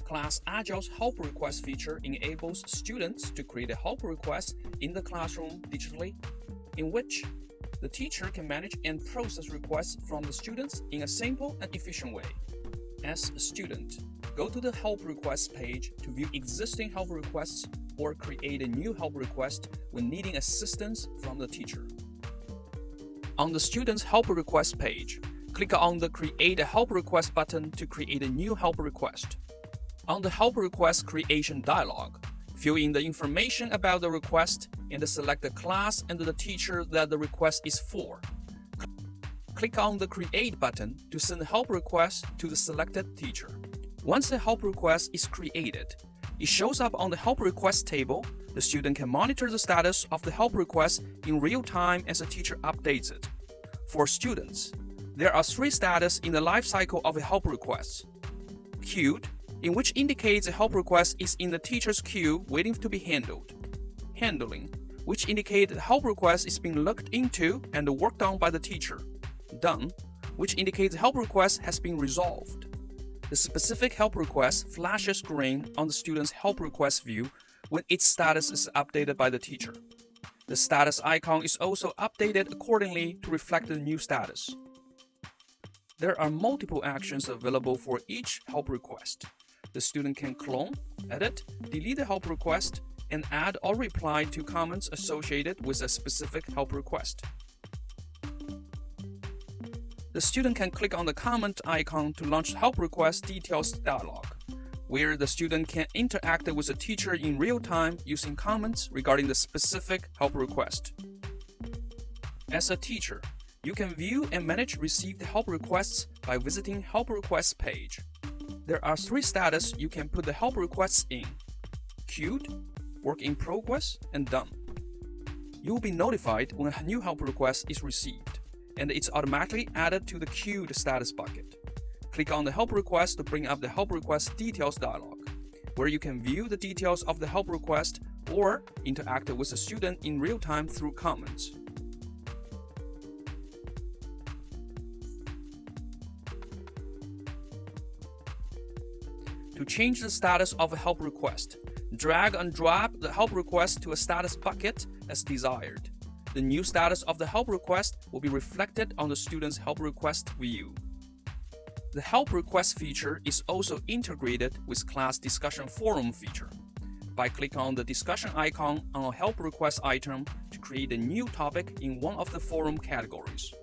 ClassAgile's help request feature enables students to create a help request in the classroom digitally, in which the teacher can manage and process requests from the students in a simple and efficient way. As a student, go to the help requests page to view existing help requests or create a new help request when needing assistance from the teacher. On the student's help request page, click on the Create a Help Request button to create a new help request. On the help request creation dialog, fill in the information about the request and select the class and the teacher that the request is for. Click on the Create button to send the help request to the selected teacher. Once the help request is created, it shows up on the help request table. The student can monitor the status of the help request in real time as the teacher updates it. For students, there are 3 status in the life cycle of a help request. Queued, in which indicates a help request is in the teacher's queue waiting to be handled. Handling, which indicates the help request is being looked into and worked on by the teacher. Done, which indicates the help request has been resolved. The specific help request flashes green on the student's help request view when its status is updated by the teacher. The status icon is also updated accordingly to reflect the new status. There are multiple actions available for each help request. The student can clone, edit, delete the help request, and add or reply to comments associated with a specific help request. The student can click on the comment icon to launch the help request details dialog, where the student can interact with the teacher in real time using comments regarding the specific help request. As a teacher, you can view and manage received help requests by visiting Help Requests page. There are 3 status you can put the help requests in: Queued, Work in Progress, and Done. You will be notified when a new help request is received, and it's automatically added to the queued status bucket. Click on the help request to bring up the help request details dialog, where you can view the details of the help request or interact with the student in real time through comments. To change the status of a help request, drag and drop the help request to a status bucket as desired. The new status of the help request will be reflected on the student's help request view. The help request feature is also integrated with class discussion forum feature. By clicking on the discussion icon on a help request item to create a new topic in one of the forum categories.